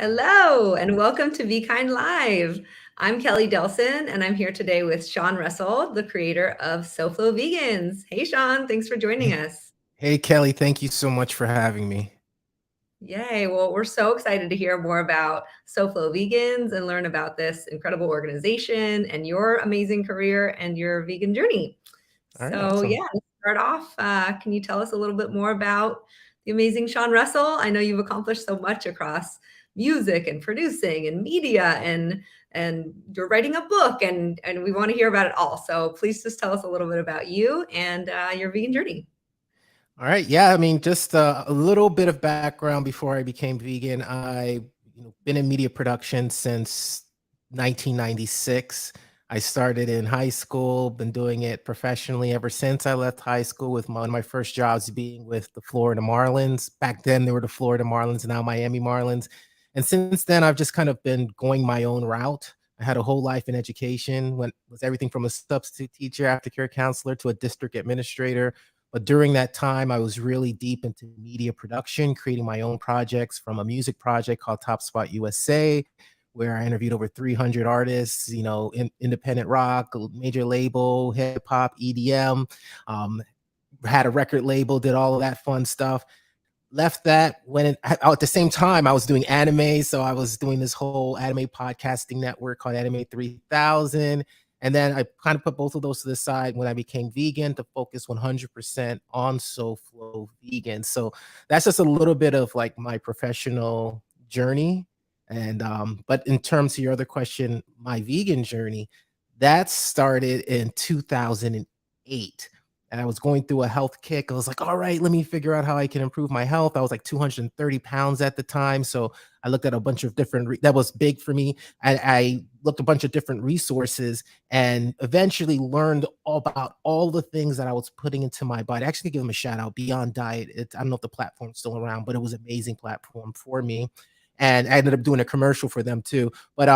Hello, and welcome to Be Kind Live. I'm Kelly Delson, and I'm here today with Sean Russell, the creator of SoFlo Vegans. Hey, Sean, thanks for joining Hey, us. hey, Kelly, thank you so much for having me. Yay. Well, we're so excited to hear more about SoFlo Vegans and learn about this incredible organization and your amazing career and your vegan journey. All right, So, awesome. yeah, to start off, can you tell us a little bit more about the amazing Sean Russell? I know you've accomplished so much across music and producing and media and you're writing a book and we want to hear about it all. So please just tell us a little bit about you and your vegan journey. All right, yeah, I mean, just a little bit of background before I became vegan. I been in media production since 1996. I started in high school, been doing it professionally ever since I left high school, with one of my first jobs being with the Florida Marlins. Back then, they were the Florida Marlins, now Miami Marlins. And since then, I've just kind of been going my own route. I had a whole life in education, was everything from a substitute teacher, aftercare counselor, to a district administrator. But during that time, I was really deep into media production, creating my own projects, from a music project called Top Spot USA, where I interviewed over 300 artists, independent rock, major label, hip hop, EDM, um, had a record label, did all of that fun stuff. Left that at the same time I was doing anime, so I was doing this whole anime podcasting network called Anime 3000. And then I kind of put both of those to the side when I became vegan, to focus 100% on SoFlo Vegan. So that's just a little bit of like my professional journey. And but in terms of your other question, my vegan journey, that started in 2008. And I was going through a health kick. I was like, all right, let me figure out how I can improve my health. I was like 230 pounds at the time. So I looked at a bunch of different, that was big for me. I looked a bunch of different resources and eventually learned all about all the things that I was putting into my body. I actually give them a shout out, Beyond Diet. I don't know if the platform's still around, but it was an amazing platform for me. And I ended up doing a commercial for them too. But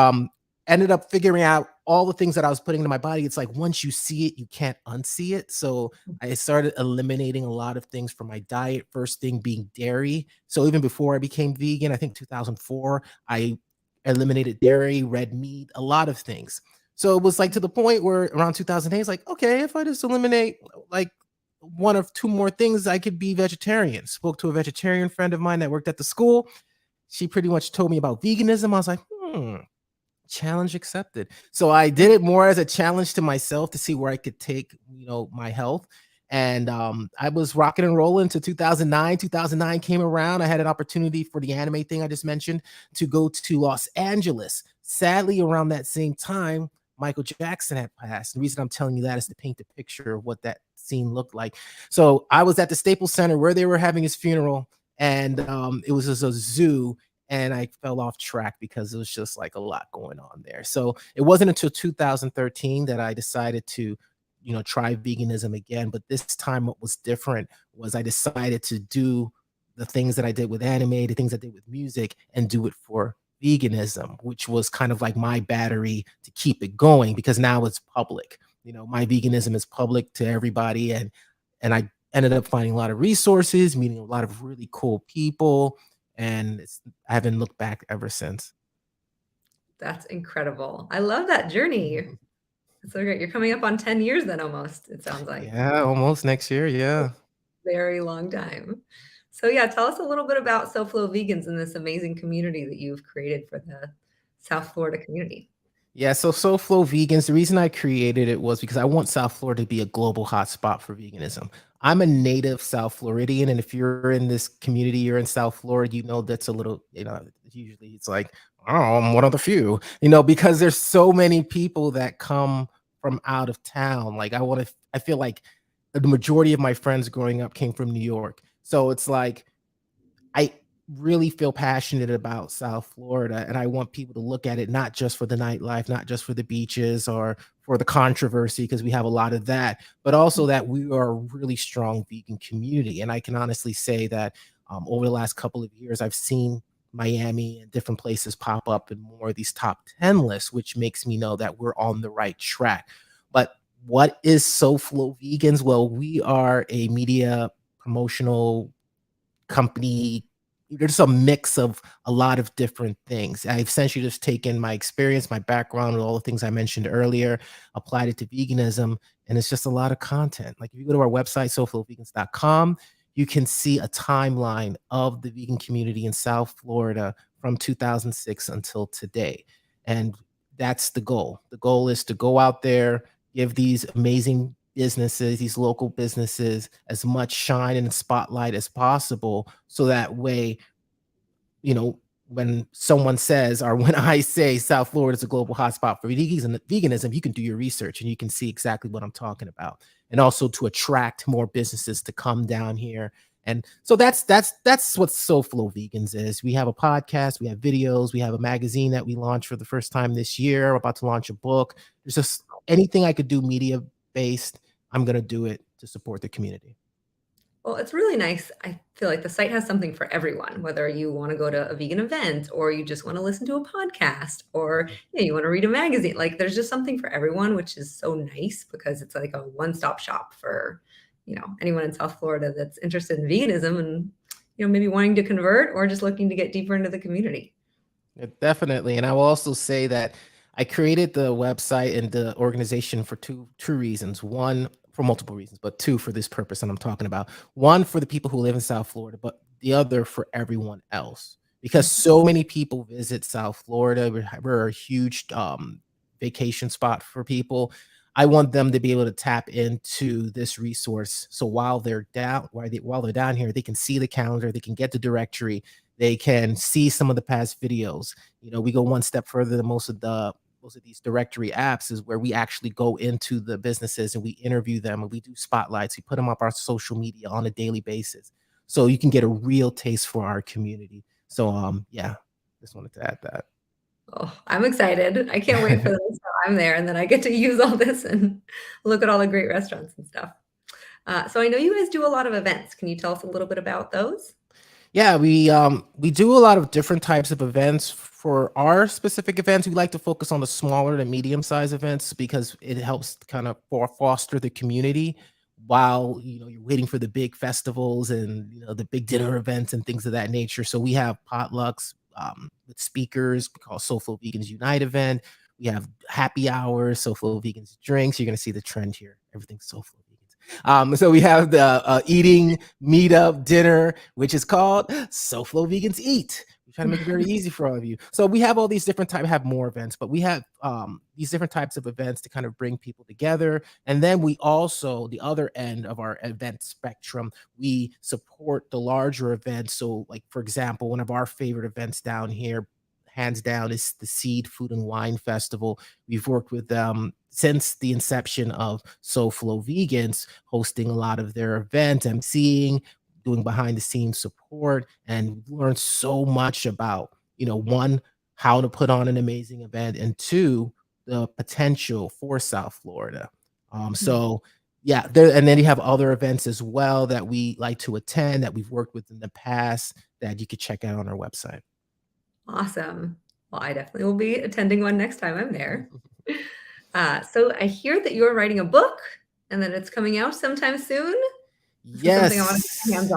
ended up figuring out all the things that I was putting into my body. It's like once you see it, you can't unsee it. So I started eliminating a lot of things from my diet. First thing being dairy. So even before I became vegan, I think 2004, I eliminated dairy, red meat, a lot of things. So it was like to the point where around 2008, it's like, okay, if I just eliminate like one or two more things, I could be vegetarian. Spoke to a vegetarian friend of mine that worked at the school. She pretty much told me about veganism. I was like, challenge accepted. So I did it more as a challenge to myself to see where I could take, my health. And I was rocking and rolling to 2009. 2009 came around. I had an opportunity for the anime thing I just mentioned to go to Los Angeles. Sadly, around that same time, Michael Jackson had passed. The reason I'm telling you that is to paint the picture of what that scene looked like. So I was at the Staples Center where they were having his funeral, and it was just a zoo, and I fell off track because it was just like a lot going on there. So it wasn't until 2013 that I decided to, try veganism again. But this time, what was different was I decided to do the things that I did with anime, the things I did with music, and do it for veganism, which was kind of like my battery to keep it going, because now it's public. My veganism is public to everybody, and I ended up finding a lot of resources, meeting a lot of really cool people, and I haven't looked back ever since. That's incredible. I love that journey. It's so great. You're coming up on 10 years then almost, it sounds like. Yeah, almost next year. Yeah. Very long time. So yeah, tell us a little bit about SoFlo Vegans and this amazing community that you've created for the South Florida community. Yeah, so SoFlo Vegans, the reason I created it was because I want South Florida to be a global hotspot for veganism. I'm a native South Floridian, and if you're in this community, you're in South Florida, that's a little, usually it's like, oh, I'm one of the few, because there's so many people that come from out of town. Like I feel like the majority of my friends growing up came from New York. So it's like I really feel passionate about South Florida, and I want people to look at it not just for the nightlife, not just for the beaches or for the controversy, because we have a lot of that, but also that we are a really strong vegan community. And I can honestly say that over the last couple of years, I've seen Miami and different places pop up in more of these top 10 lists, which makes me know that we're on the right track. But what is SoFlo Vegans? Well, we are a media promotional company there's a mix of a lot of different things. I've essentially just taken my experience, my background, and all the things I mentioned earlier, applied it to veganism, and it's just a lot of content. Like if you go to our website, soulflowvegans.com, you can see a timeline of the vegan community in South Florida from 2006 until today. And that's the goal. The goal is to go out there, give these amazing businesses, these local businesses, as much shine and spotlight as possible. So that way, you know, when someone says, or when I say South Florida is a global hotspot for veganism, you can do your research and you can see exactly what I'm talking about. And also to attract more businesses to come down here. And so that's what SoFlo Vegans is. We have a podcast, we have videos, we have a magazine that we launched for the first time this year. We're about to launch a book. There's just anything I could do media based, I'm gonna do it to support the community. Well, it's really nice. I feel like the site has something for everyone, whether you want to go to a vegan event or you just want to listen to a podcast or you want to read a magazine. Like there's just something for everyone, which is so nice because it's like a one-stop shop for, anyone in South Florida that's interested in veganism and, maybe wanting to convert or just looking to get deeper into the community. Yeah, definitely. And I will also say that I created the website and the organization for two reasons. One, for multiple reasons, but two for this purpose that I'm talking about. One for the people who live in South Florida, but the other for everyone else. Because so many people visit South Florida. We're a huge vacation spot for people. I want them to be able to tap into this resource. So while they're down here, they can see the calendar, they can get the directory, they can see some of the past videos. We go one step further than most of these directory apps is where we actually go into the businesses and we interview them and we do spotlights. We put them up our social media on a daily basis. So you can get a real taste for our community. So yeah, just wanted to add that. Oh, I'm excited. I can't wait for the next time I'm there and then I get to use all this and look at all the great restaurants and stuff. So I know you guys do a lot of events. Can you tell us a little bit about those? Yeah, we do a lot of different types of events. For our specific events, we like to focus on the smaller to medium-sized events because it helps kind of foster the community while you're waiting for the big festivals and the big dinner events and things of that nature. So we have potlucks with speakers. We call SoFlo Vegans Unite event. We have happy hours, SoFlo Vegans drinks. You're gonna see the trend here. Everything's SoFlo Vegans. So we have the eating meetup dinner, which is called SoFlo Vegans Eat. We try to make it very easy for all of you. So we have all these different types, have more events, but we have these different types of events to kind of bring people together. And then we also, the other end of our event spectrum, we support the larger events. So like, for example, one of our favorite events down here, hands down, is the Seed Food and Wine Festival. We've worked with them since the inception of SoFlo Vegans, hosting a lot of their events, emceeing, doing behind the scenes support, and learned so much about, one, how to put on an amazing event, and two, the potential for South Florida. So yeah, and then you have other events as well that we like to attend that we've worked with in the past that you could check out on our website. Awesome. Well, I definitely will be attending one next time I'm there. So I hear that you're writing a book and that it's coming out sometime soon. This is something I want to get my hands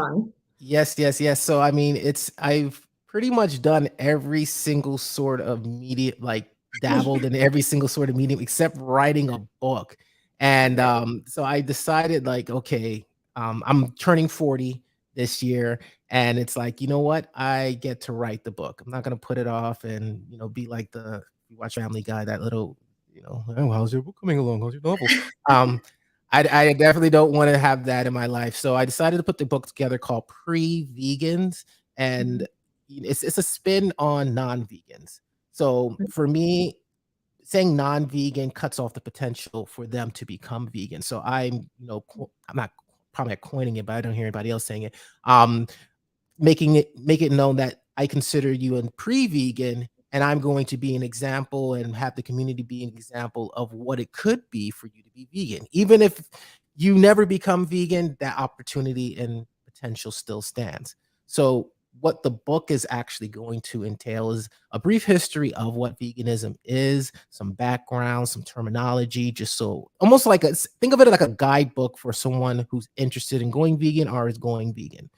Yes. on. Yes. So I mean, I've pretty much done every single sort of media, like dabbled in every single sort of medium except writing a book. And Right. so I decided like, okay, I'm turning 40 this year, and it's like, you know what? I get to write the book. I'm not gonna put it off and be like you watch Family Guy, that little, oh, how's your book coming along? How's your novel? Um, I definitely don't want to have that in my life. So I decided to put the book together called Pre-Vegans, and Mhm. it's a spin on non-vegans. So for me, saying non-vegan cuts off the potential for them to become vegan. So I'm not probably not coining it, but I don't hear anybody else saying it. Um, make it known that I consider you a pre-vegan, and I'm going to be an example and have the community be an example of what it could be for you to be vegan. Even if you never become vegan, that opportunity and potential still stands. So what the book is actually going to entail is a brief history of what veganism is, some background, some terminology, just so almost think of it like a guidebook for someone who's interested in going vegan or is going vegan.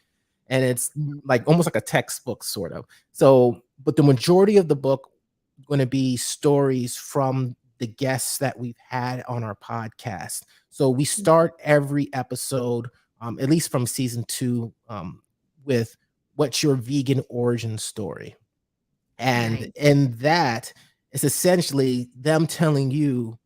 and it's like almost like a textbook sort of. So, but the majority of the book going to be stories from the guests that we've had on our podcast. So we start every episode, at least from season 2, with what's your vegan origin story, and Nice. in that, it's essentially them telling you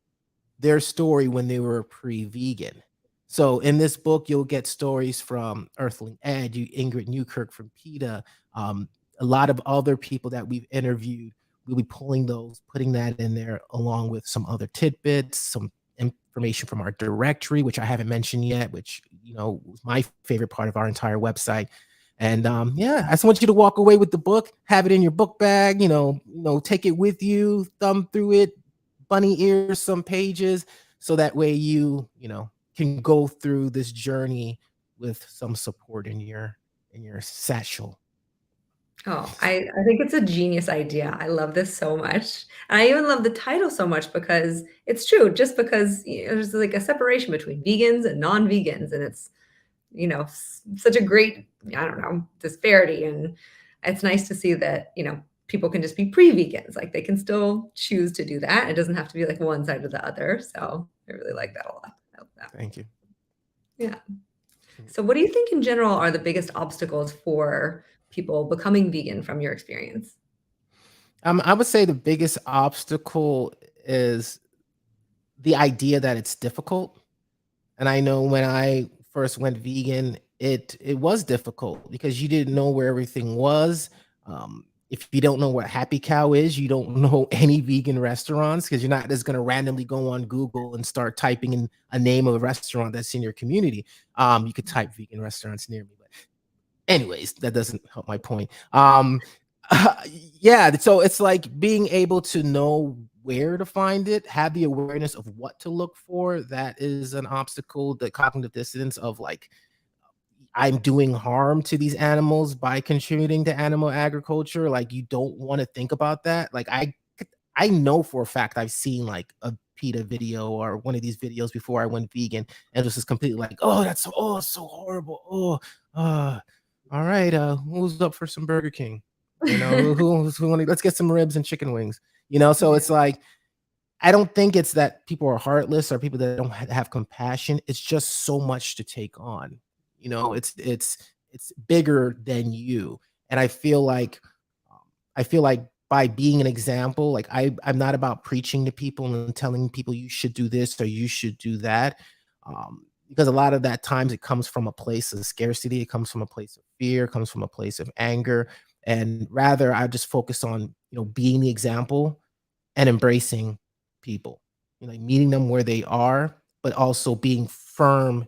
their story when they were pre-vegan. So in this book, you'll get stories from Earthling Ed, Ingrid Newkirk from PETA, um, a lot of other people that we've interviewed. We'll be pulling those, putting that in there, along with some other tidbits, some information from our directory, which I haven't mentioned yet, which was my favorite part of our entire website. And yeah, I just want you to walk away with the book, have it in your book bag, take it with you, thumb through it, bunny ears some pages, so that way you can go through this journey with some support in your satchel. Oh, I think it's a genius idea. I love this so much. And I even love the title so much because it's true, just because there's like a separation between vegans and non-vegans, and it's such a great, I don't know, disparity. And it's nice to see that, people can just be pre-vegans. Like they can still choose to do that. It doesn't have to be like one side or the other. So I really like that a lot. I love that. Thank you. Yeah. So what do you think in general are the biggest obstacles for people becoming vegan from your experience? I would say the biggest obstacle is the idea that it's difficult. And I know when I first went vegan, it was difficult because you didn't know where everything was. If you don't know what Happy Cow is, you don't know any vegan restaurants, because you're not just going to randomly go on Google and start typing in a name of a restaurant that's in your community. You could type vegan restaurants near me, but anyways, that doesn't help my point. Yeah, so it's like being able to know where to find it, have the awareness of what to look for. That is an obstacle. The cognitive dissonance of like, I'm doing harm to these animals by contributing to animal agriculture. Like, you don't want to think about that. Like, I know for a fact I've seen like a PETA video or one of these videos before I went vegan, and it was just completely like, oh, that's so horrible. Oh, all right. Who's up for some Burger King? Who want to, let's get some ribs and chicken wings. So Yeah, it's like, I don't think it's that people are heartless or people that don't have compassion. It's just so much to take on. It's bigger than you. And I feel like by being an example, like I'm not about preaching to people and telling people you should do this or you should do that. Because a lot of that times it comes from a place of scarcity, it comes from a place of fear, it comes from a place of anger. And rather I just focus on, being the example and embracing people, like meeting them where they are, but also being firm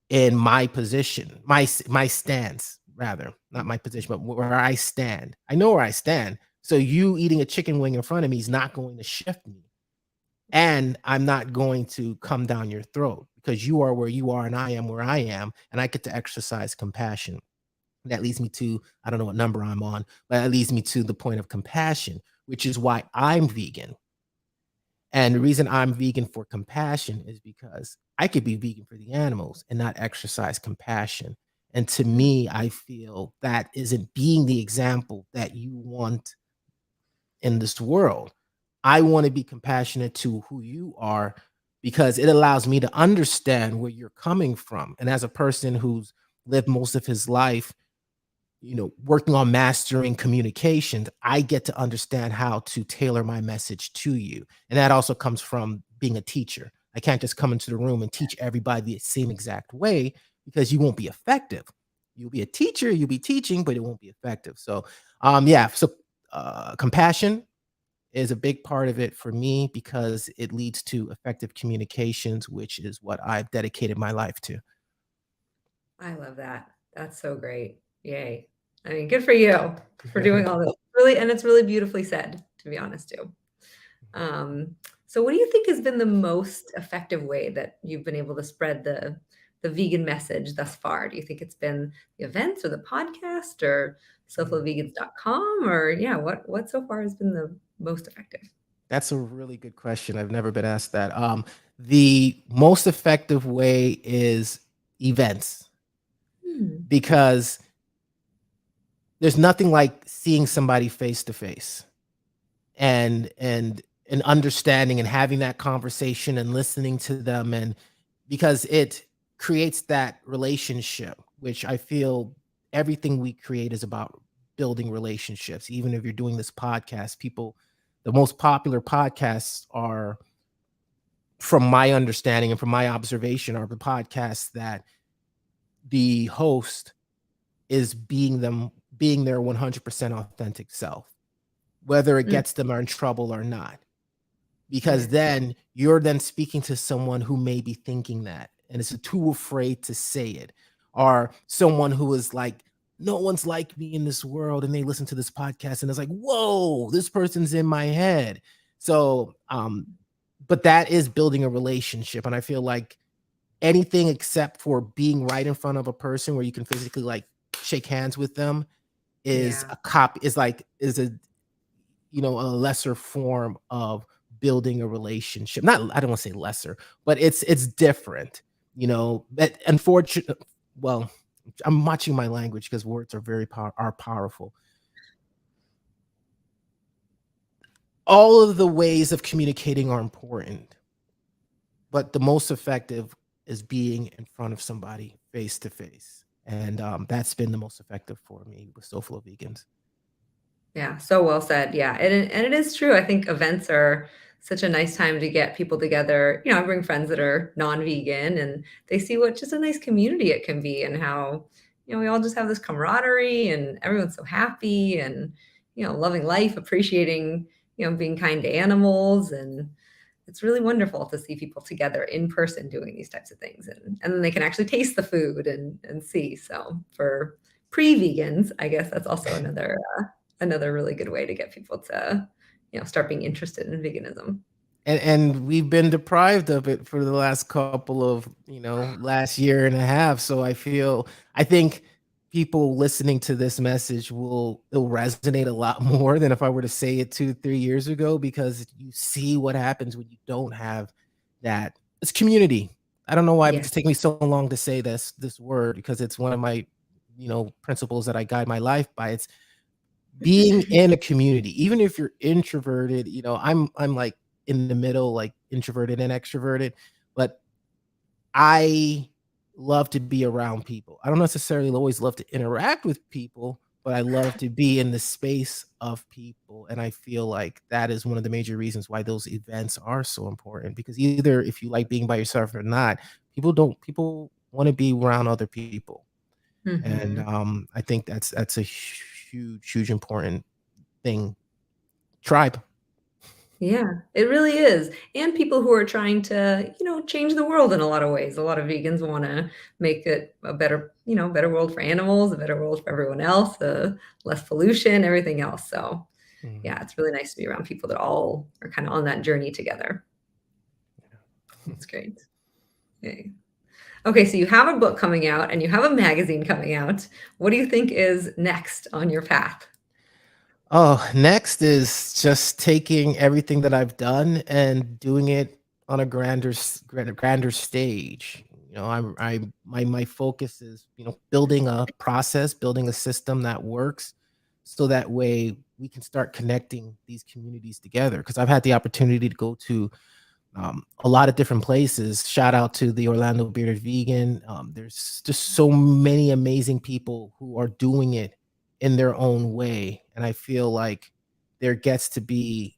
in my position, my stance, rather, not my position, but where I stand. I know where I stand. So you eating a chicken wing in front of me is not going to shift me. And I'm not going to come down your throat, because you are where you are and I am where I am. And I get to exercise compassion. That leads me to, I don't know what number I'm on, but that leads me to the point of compassion, which is why I'm vegan. And the reason I'm vegan for compassion is because I could be vegan for the animals and not exercise compassion. And to me, I feel that isn't being the example that you want in this world. I want to be compassionate to who you are, because it allows me to understand where you're coming from. And as a person who's lived most of his life working on mastering communications, I get to understand how to tailor my message to you. And that also comes from being a teacher. I can't just come into the room and teach everybody the same exact way, because you won't be effective. You'll be a teacher, you'll be teaching, but it won't be effective. So, yeah. So, compassion is a big part of it for me, because it leads to effective communications, which is what I've dedicated my life to. I love that. That's so great. Yay. I mean, good for you for doing all this. Really, and it's really beautifully said, to be honest, too. Um, so what do you think has been the most effective way that you've been able to spread the vegan message thus far? Do you think it's been the events or the podcast or selflovevegans.com, or yeah, what so far has been the most effective? That's a really good question. I've never been asked that. The most effective way is events, Hmm. because there's nothing like seeing somebody face to face and understanding and having that conversation and listening to them, and because it creates that relationship, which I feel everything we create is about building relationships. Even if you're doing this podcast, people, the most popular podcasts are, from my understanding and from my observation, are the podcasts that the host is being their 100% authentic self, whether it Mm, gets them in trouble or not, because yeah. then you're then speaking to someone who may be thinking that and is too afraid to say it, or someone who is like, no one's like me in this world, and they listen to this podcast and it's like, whoa, this person's in my head. So but that is building a relationship, and I feel like anything except for being right in front of a person where you can physically like shake hands with them is Yeah. a copy, is like, is a, a lesser form of building a relationship. Not, I don't want to say lesser, but it's different, but unfortunately, well, I'm watching my language because words are are powerful. All of the ways of communicating are important, but the most effective is being in front of somebody face to face, and that's been the most effective for me with Soulful Vegans. Yeah, so well said. Yeah, and it is true. I think events are such a nice time to get people together. You know, I bring friends that are non-vegan, and they see what just a nice community it can be, and how, we all just have this camaraderie, and everyone's so happy, and loving life, appreciating, being kind to animals, and it's really wonderful to see people together in person doing these types of things, and then they can actually taste the food and see. So for pre-vegans, I guess that's also another really good way to get people to, start being interested in veganism. And we've been deprived of it for the last couple of, last year and a half. So I think people listening to this message it'll resonate a lot more than if I were to say it 2 3 years ago, because you see what happens when you don't have that. It's community. I don't know why Yeah. it's taken me so long to say this word, because it's one of my, principles that I guide my life by. It's being in a community, even if you're introverted. I'm like in the middle, like introverted and extroverted, but I love to be around people. I don't necessarily always love to interact with people, but I love to be in the space of people. And I feel like that is one of the major reasons why those events are so important, because either if you like being by yourself or not, people want to be around other people. And Mhm. I think that's a huge important thing. Tribe. Yeah, it really is. And people who are trying to, change the world in a lot of ways. A lot of vegans want to make it a better, better world for animals, a better world for everyone else, less pollution, everything else. So, Mhm. yeah, it's really nice to be around people that all are kind of on that journey together. That's great. Okay. Okay, so you have a book coming out and you have a magazine coming out. What do you think is next on your path? Oh, next is just taking everything that I've done and doing it on a grander stage. My focus is, building a process, building a system that works, so that way we can start connecting these communities together. Because I've had the opportunity to go to a lot of different places. Shout out to the Orlando Bearded Vegan. There's just so many amazing people who are doing it in their own way, and I feel like there gets to be,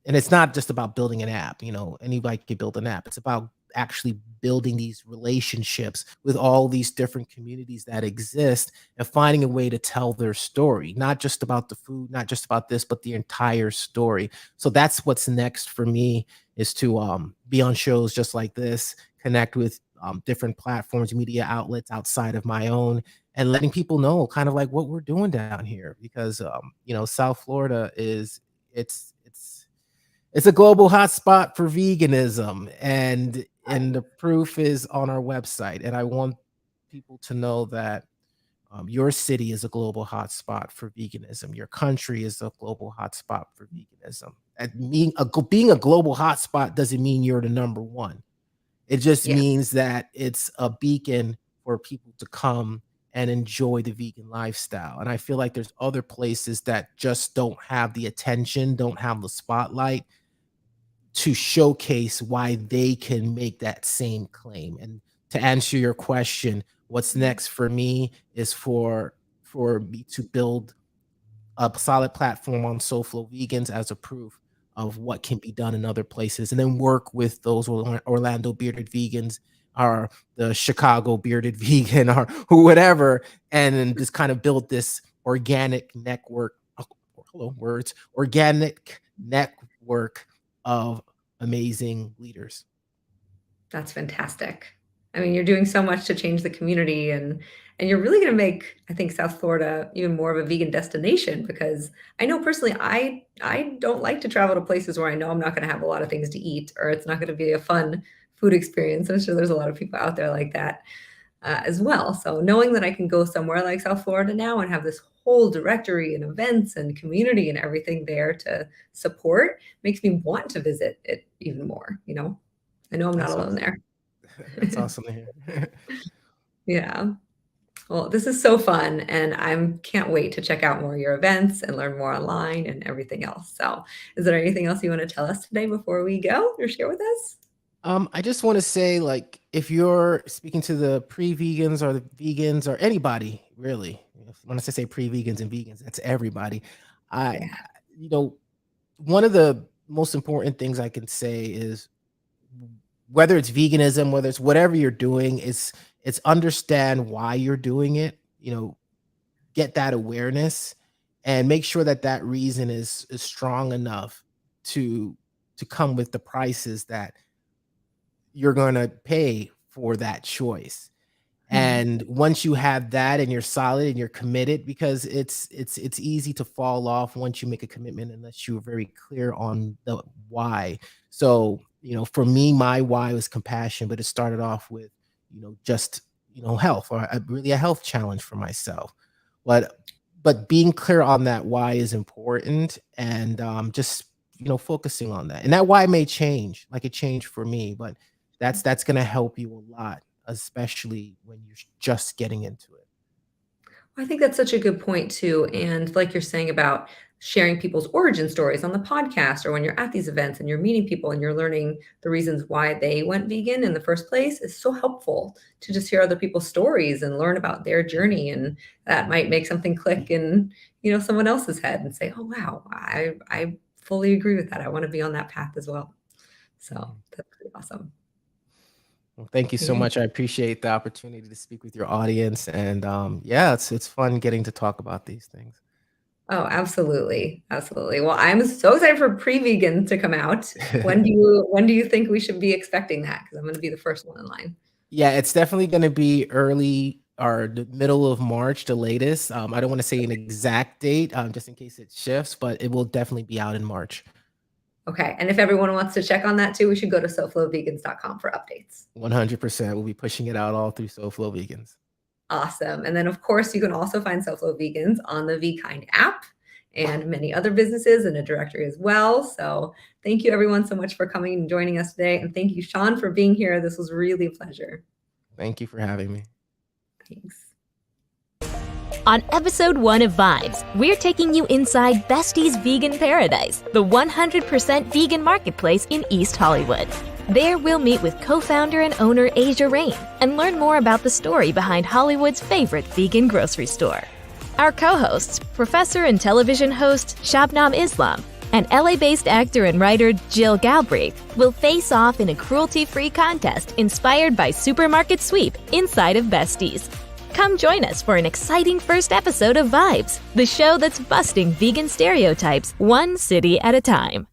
and it's not just about building an app. Anybody can build an app. It's about actually building these relationships with all these different communities that exist, and finding a way to tell their story, not just about the food, not just about this, but the entire story. So that's what's next for me, is to be on shows just like this, connect with different platforms, media outlets outside of my own, and letting people know kind of like what we're doing down here. Because South Florida is, it's a global hotspot for veganism, and the proof is on our website. And I want people to know that your city is a global hotspot for veganism. Your country is a global hotspot for veganism. And being a global hotspot doesn't mean you're the number one. It just Yeah. means that it's a beacon for people to come and enjoy the vegan lifestyle. And I feel like there's other places that just don't have the attention, don't have the spotlight to showcase why they can make that same claim. And to answer your question, what's next for me is for me to build a solid platform on SoFlo Vegans as a proof of what can be done in other places, and then work with those Orlando bearded vegans or the Chicago bearded vegan or who whatever, and then just kind of build this organic network. Organic network of amazing leaders. That's fantastic. I mean, you're doing so much to change the community, and you're really going to make, I think, South Florida even more of a vegan destination, because I know personally I don't like to travel to places where I know I'm not going to have a lot of things to eat, or it's not going to be a fun food experience. I'm sure there's a lot of people out there like that as well. So knowing that I can go somewhere like South Florida now and have this whole directory and events and community and everything there to support makes me want to visit it even more. I know I'm not That's alone awesome. there. That's awesome to hear. Yeah. Well, this is so fun, and can't wait to check out more of your events and learn more online and everything else. So, is there anything else you want to tell us today before we go or share with us? I just want to say, like, if you're speaking to the pre-vegans or the vegans or anybody, really, when I say pre-vegans and vegans, that's everybody. I, Yeah. you know, one of the most important things I can say is whether it's veganism, whether it's whatever you're doing, it's understand why you're doing it. Get that awareness and make sure that that reason is strong enough to come with the prices that you're going to pay for that choice. Mhm. And once you have that and you're solid and you're committed, because it's easy to fall off once you make a commitment unless you're very clear on the why. So, for me, my why was compassion, but it started off with, just, health, or really a health challenge for myself. But being clear on that why is important, and just, focusing on that. And that why may change, like it changed for me, but that's going to help you a lot, especially when you're just getting into it. I think that's such a good point too. And like you're saying about sharing people's origin stories on the podcast, or when you're at these events and you're meeting people and you're learning the reasons why they went vegan in the first place, is so helpful to just hear other people's stories and learn about their journey. And that might make something click in, someone else's head and say, oh, wow, I fully agree with that. I want to be on that path as well. So Mhm. that's pretty awesome. Well, thank you so Okay. much. I appreciate the opportunity to speak with your audience, and yeah, it's fun getting to talk about these things. Oh, absolutely. Absolutely. Well, I'm so excited for pre-vegan to come out. When do you think we should be expecting that? Because I'm going to be the first one in line. Yeah, it's definitely going to be early or the middle of March, the latest. I don't want to say an exact date, just in case it shifts, but it will definitely be out in March. Okay. And if everyone wants to check on that too, we should go to soflowvegans.com for updates. 100%. We'll be pushing it out all through SoFlo Vegans. Awesome. And then, of course, you can also find SoFlo Vegans on the VKind app and many other businesses in a directory as well. So thank you, everyone, so much for coming and joining us today. And thank you, Sean, for being here. This was really a pleasure. Thank you for having me. Thanks. On episode 1 of Vibes, we're taking you inside Bestie's Vegan Paradise, the 100% vegan marketplace in East Hollywood. There, we'll meet with co-founder and owner Asia Rain and learn more about the story behind Hollywood's favorite vegan grocery store. Our co-hosts, professor and television host Shabnam Islam and LA-based actor and writer Jill Galbraith, will face off in a cruelty-free contest inspired by Supermarket Sweep inside of Besties. Come join us for an exciting first episode of Vibes, the show that's busting vegan stereotypes one city at a time.